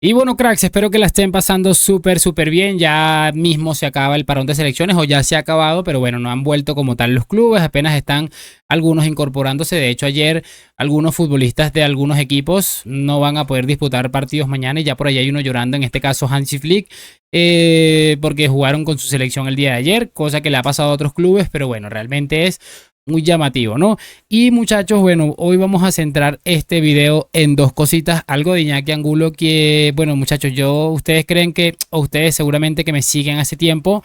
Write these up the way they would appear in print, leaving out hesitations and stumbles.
Y bueno, cracks, espero que la estén pasando súper bien. Ya mismo se acaba el parón de selecciones o ya se ha acabado, pero bueno, no han vuelto como tal los clubes, apenas están algunos incorporándose. De hecho, ayer algunos futbolistas de algunos equipos no van a poder disputar partidos mañana y ya por ahí hay uno llorando, en este caso Hansi Flick, porque jugaron con su selección el día de ayer, cosa que le ha pasado a otros clubes, pero bueno, realmente es muy llamativo, ¿no? Y muchachos, bueno, hoy vamos a centrar este video en dos cositas, algo de Iñaki Angulo que, bueno, muchachos, ustedes creen que, o ustedes seguramente que me siguen hace tiempo,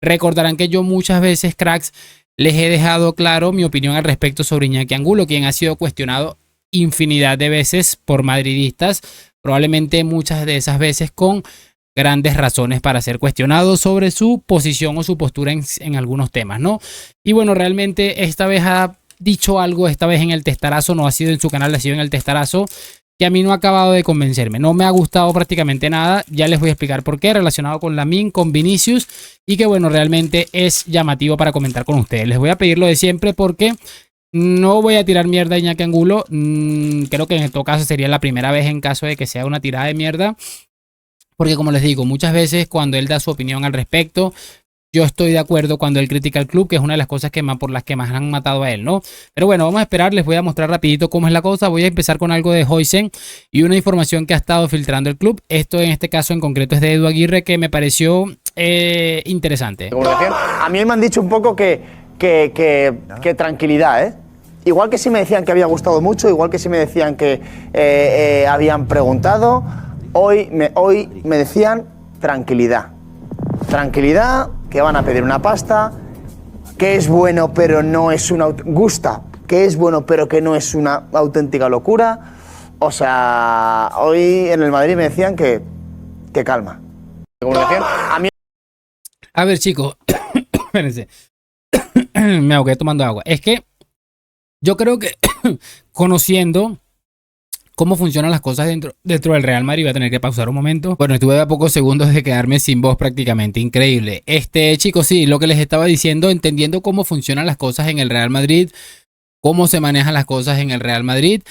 recordarán que yo muchas veces, cracks, les he dejado claro mi opinión al respecto sobre Iñaki Angulo, quien ha sido cuestionado infinidad de veces por madridistas, probablemente muchas de esas veces con grandes razones para ser cuestionado sobre su posición o su postura en algunos temas, ¿no? Y bueno, realmente esta vez ha dicho algo, esta vez en el testarazo, no ha sido en su canal, ha sido en el testarazo, que a mí no ha acabado de convencerme, no me ha gustado prácticamente nada, ya les voy a explicar por qué, relacionado con Lamine, con Vinicius, y que bueno, realmente es llamativo para comentar con ustedes. Les voy a pedir lo de siempre porque no voy a tirar mierda a Iñaki Angulo, creo que en todo caso sería la primera vez en caso de que sea una tirada de mierda, porque como les digo, muchas veces cuando él da su opinión al respecto, yo estoy de acuerdo cuando él critica al club, que es una de las cosas por las que más han matado a él, ¿no? Pero bueno, vamos a esperar, les voy a mostrar rapidito cómo es la cosa. Voy a empezar con algo de Huijsen y una información que ha estado filtrando el club. Esto en este caso en concreto es de Edu Aguirre, que me pareció interesante. A mí me han dicho un poco que tranquilidad, ¿eh? Igual que sí me decían que había gustado mucho, igual que sí me decían que habían preguntado, hoy me decían tranquilidad. Tranquilidad, que van a pedir una pasta, que es bueno pero no es una... Gusta, que es bueno pero que no es una auténtica locura. O sea, hoy en el Madrid me decían que calma. A ver, chicos, espérense. Me ahogué tomando agua. Es que yo creo que conociendo cómo funcionan las cosas dentro del Real Madrid, voy a tener que pausar un momento. Bueno, estuve a pocos segundos de quedarme sin voz prácticamente, increíble. Chicos, sí, lo que les estaba diciendo, entendiendo cómo funcionan las cosas en el Real Madrid, cómo se manejan las cosas en el Real Madrid,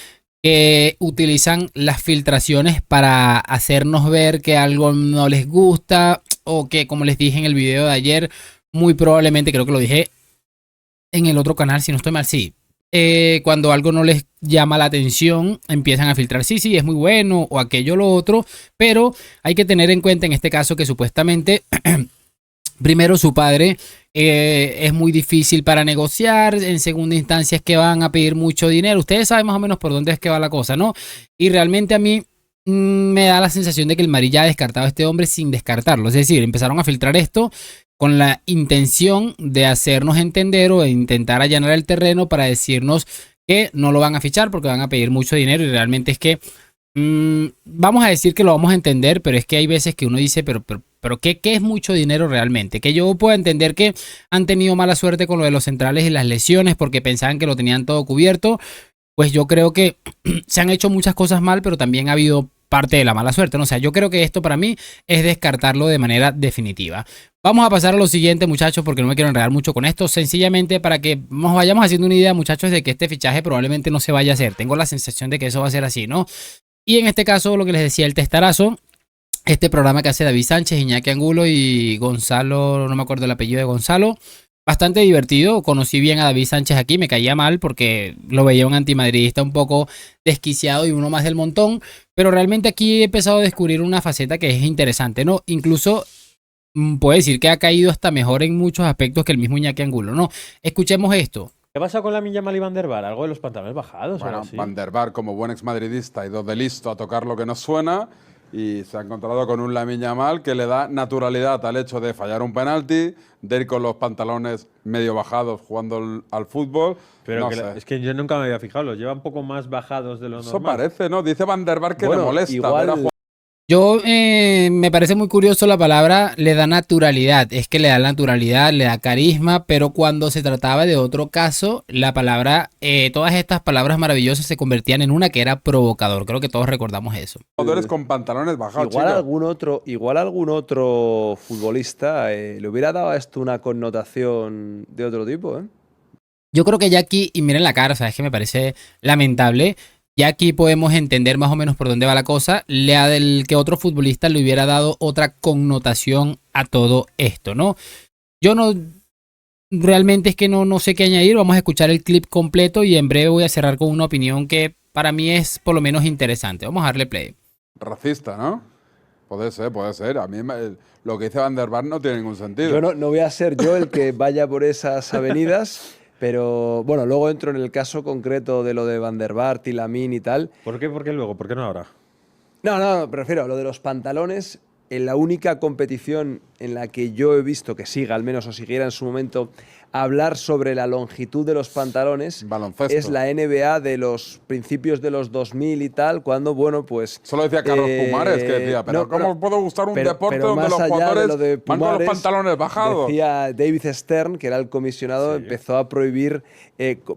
que utilizan las filtraciones para hacernos ver que algo no les gusta o que, como les dije en el video de ayer, muy probablemente, creo que lo dije en el otro canal, si no estoy mal, sí. Cuando algo no les llama la atención, empiezan a filtrar, sí, es muy bueno, o aquello, lo otro, pero hay que tener en cuenta en este caso que supuestamente, primero su padre es muy difícil para negociar, en segunda instancia es que van a pedir mucho dinero, ustedes saben más o menos por dónde es que va la cosa, ¿no? Y realmente a mí me da la sensación de que el Madrid ya ha descartado a este hombre sin descartarlo, es decir, empezaron a filtrar esto con la intención de hacernos entender o de intentar allanar el terreno para decirnos que no lo van a fichar porque van a pedir mucho dinero y realmente es que vamos a decir que lo vamos a entender, pero es que hay veces que uno dice, pero ¿qué es mucho dinero realmente? Que yo puedo entender que han tenido mala suerte con lo de los centrales y las lesiones porque pensaban que lo tenían todo cubierto, pues yo creo que se han hecho muchas cosas mal, pero también ha habido parte de la mala suerte, ¿no? O sea, yo creo que esto para mí es descartarlo de manera definitiva. Vamos a pasar a lo siguiente, muchachos, porque no me quiero enredar mucho con esto. Sencillamente para que nos vayamos haciendo una idea, muchachos, de que este fichaje probablemente no se vaya a hacer. Tengo la sensación de que eso va a ser así, ¿no? Y en este caso, lo que les decía, el testarazo, este programa que hace David Sánchez, Iñaki Angulo y Gonzalo, no me acuerdo el apellido de Gonzalo. Bastante divertido, conocí bien a David Sánchez aquí, me caía mal porque lo veía un antimadridista un poco desquiciado y uno más del montón, pero realmente aquí he empezado a descubrir una faceta que es interesante, ¿no? Incluso puedo decir que ha caído hasta mejor en muchos aspectos que el mismo Iñaki Angulo, ¿no? Escuchemos esto. ¿Qué pasa con Lamine Yamal y Van der Vaart? ¿Algo de los pantalones bajados? Bueno, ¿O así? Van der Vaart, como buen exmadridista, ha ido de listo a tocar lo que no suena y se ha encontrado con un Lamine Yamal que le da naturalidad al hecho de fallar un penalti, de ir con los pantalones medio bajados jugando al fútbol. Pero no que sé. es que yo nunca me había fijado, los lleva un poco más bajados de lo Eso normal. parece, ¿no? Dice Van der Vaart que Bueno, le molesta igual... ver a Yo me parece muy curioso la palabra, le da naturalidad, es que le da naturalidad, le da carisma, pero cuando se trataba de otro caso, la palabra, todas estas palabras maravillosas se convertían en una que era provocador, creo que todos recordamos eso. jugadores con pantalones bajados, Igual algún otro futbolista le hubiera dado a esto una connotación de otro tipo, ¿eh? Yo creo que ya aquí, y miren la cara, o sea, es que me parece lamentable, Ya aquí podemos entender más o menos por dónde va la cosa. Lea del que otro futbolista le hubiera dado otra connotación a todo esto, ¿no? Yo no, realmente es que no sé qué añadir. Vamos a escuchar el clip completo y en breve voy a cerrar con una opinión que para mí es por lo menos interesante. Vamos a darle play. Racista, ¿no? Puede ser, puede ser. A mí lo que dice Van der Vaart no tiene ningún sentido. Yo no voy a ser yo el que vaya por esas avenidas, pero bueno, luego entro en el caso concreto de lo de Van der Vaart y Lamine y tal. ¿Por qué luego? ¿Por qué no ahora? No, prefiero lo de los pantalones. En la única competición en la que yo he visto que siga, al menos o siguiera en su momento, hablar sobre la longitud de los pantalones Baloncesto. es la NBA de los principios de los 2000 y tal, cuando, bueno, pues... Solo decía Carlos Pumares, que decía, pero ¿cómo puede gustar un deporte pero donde más los allá de jugadores lo de van con Pumares, los pantalones bajados? Decía David Stern, que era el comisionado, empezó a prohibir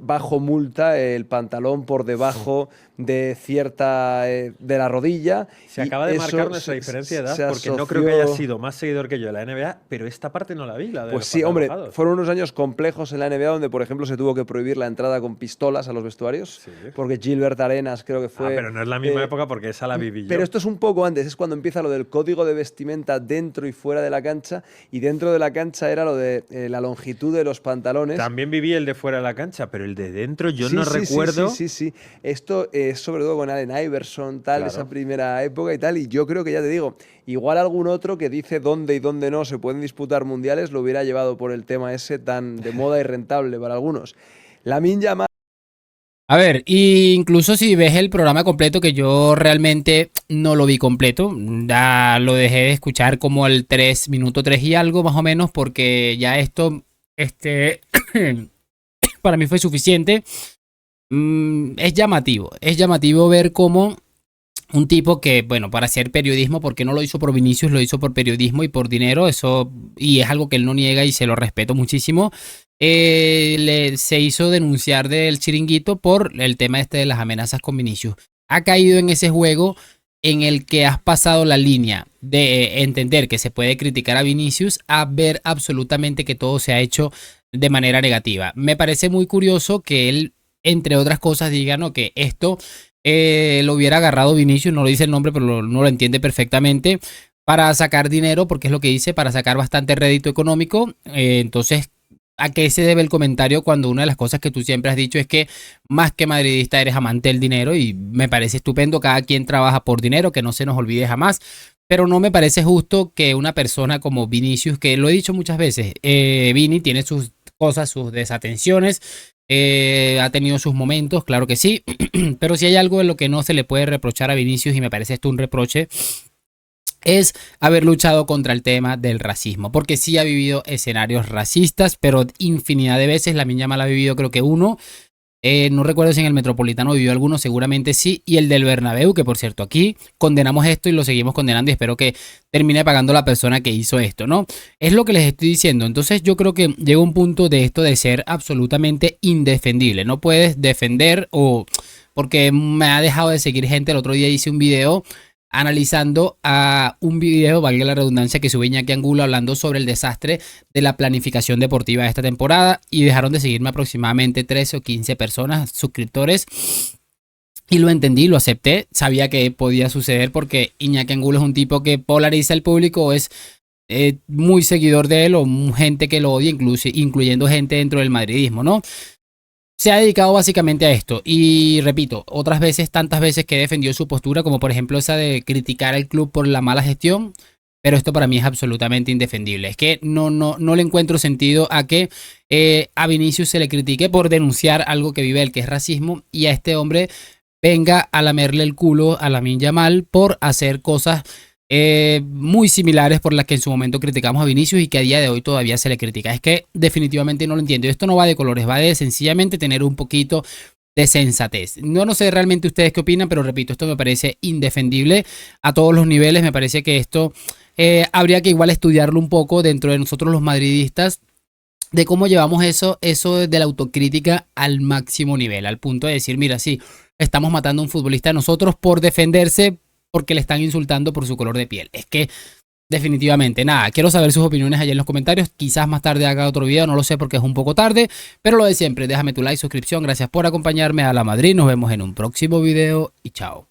bajo multa el pantalón por debajo de cierta... de la rodilla. Se acaba de eso marcar nuestra diferencia de se edad, porque no asoció- creo que haya sido más seguidor que yo de la NBA, pero esta parte no la vi, la de Pues los sí, pantalones hombre, bajados. fueron unos años complejos en la NBA donde, por ejemplo, se tuvo que prohibir la entrada con pistolas a los vestuarios, Sí. porque Gilbert Arenas creo que fue... Pero no es la misma eh, época porque esa la viví yo. Pero esto es un poco antes, es cuando empieza lo del código de vestimenta dentro y fuera de la cancha, y dentro de la cancha era lo de la longitud de los pantalones. También viví el de fuera de la cancha, pero el de dentro yo Sí, no sí, recuerdo. Sí. Esto es sobre todo con Allen Iverson, tal, Claro. esa primera época y tal. Y yo creo que ya te digo, igual algún otro que dice dónde y dónde no se pueden disputar mundiales lo hubiera llevado por el tema ese tan de moda y rentable para algunos. Lamine Yamal. A ver, incluso si ves el programa completo, que yo realmente no lo vi completo, ya lo dejé de escuchar como al minuto 3 y algo más o menos, porque ya esto, para mí fue suficiente. Es llamativo ver cómo un tipo que, bueno, para hacer periodismo, porque no lo hizo por Vinicius, lo hizo por periodismo y por dinero, eso, y es algo que él no niega y se lo respeto muchísimo. Se hizo denunciar del Chiringuito por el tema este de las amenazas con Vinicius. Ha caído en ese juego en el que has pasado la línea de entender que se puede criticar a Vinicius a ver absolutamente que todo se ha hecho de manera negativa. Me parece muy curioso que él, entre otras cosas, diga, ¿no?, que esto lo hubiera agarrado Vinicius, no lo dice el nombre, pero no lo entiende perfectamente, para sacar dinero, porque es lo que dice, para sacar bastante rédito económico. Entonces, ¿a qué se debe el comentario cuando una de las cosas que tú siempre has dicho es que más que madridista eres amante del dinero? Y me parece estupendo, cada quien trabaja por dinero, que no se nos olvide jamás. Pero no me parece justo que una persona como Vinicius, que lo he dicho muchas veces, Vini tiene sus cosas, sus desatenciones, ha tenido sus momentos, claro que sí, pero si hay algo en lo que no se le puede reprochar a Vinicius, y me parece esto un reproche, es haber luchado contra el tema del racismo, porque sí ha vivido escenarios racistas, pero infinidad de veces. Lamine Yamal ha vivido, creo que uno, no recuerdo si en el Metropolitano vivió alguno, seguramente sí, y el del Bernabéu, que por cierto aquí condenamos esto y lo seguimos condenando, y espero que termine pagando la persona que hizo esto, ¿no? Es lo que les estoy diciendo. Entonces yo creo que llega un punto de esto de ser absolutamente indefendible. No puedes defender, o porque me ha dejado de seguir gente. El otro día hice un video analizando a un video, valga la redundancia, que sube Iñaki Angulo hablando sobre el desastre de la planificación deportiva de esta temporada, y dejaron de seguirme aproximadamente 13 o 15 personas, suscriptores, y lo entendí, lo acepté, sabía que podía suceder porque Iñaki Angulo es un tipo que polariza el público, es muy seguidor de él, o gente que lo odia, incluyendo gente dentro del madridismo, ¿no? Se ha dedicado básicamente a esto, y repito, otras veces, tantas veces que defendió su postura, como por ejemplo esa de criticar al club por la mala gestión, pero esto para mí es absolutamente indefendible. Es que no le encuentro sentido a que a Vinicius se le critique por denunciar algo que vive él, que es racismo, y a este hombre venga a lamerle el culo a Lamine Yamal por hacer cosas muy similares por las que en su momento criticamos a Vinicius y que a día de hoy todavía se le critica. Es que definitivamente no lo entiendo. Esto no va de colores, va de sencillamente tener un poquito de sensatez. No sé realmente ustedes qué opinan, pero repito, esto me parece indefendible a todos los niveles. Me parece que esto habría que igual estudiarlo un poco dentro de nosotros los madridistas, de cómo llevamos eso de la autocrítica al máximo nivel, al punto de decir, mira, sí, estamos matando a un futbolista de nosotros por defenderse, porque le están insultando por su color de piel. Es que Definitivamente, nada, quiero saber sus opiniones allá en los comentarios. Quizás más tarde haga otro video, no lo sé porque es un poco tarde. Pero lo de siempre, déjame tu like, suscripción. Gracias por acompañarme a la Madrid. Nos vemos en un próximo video y chao.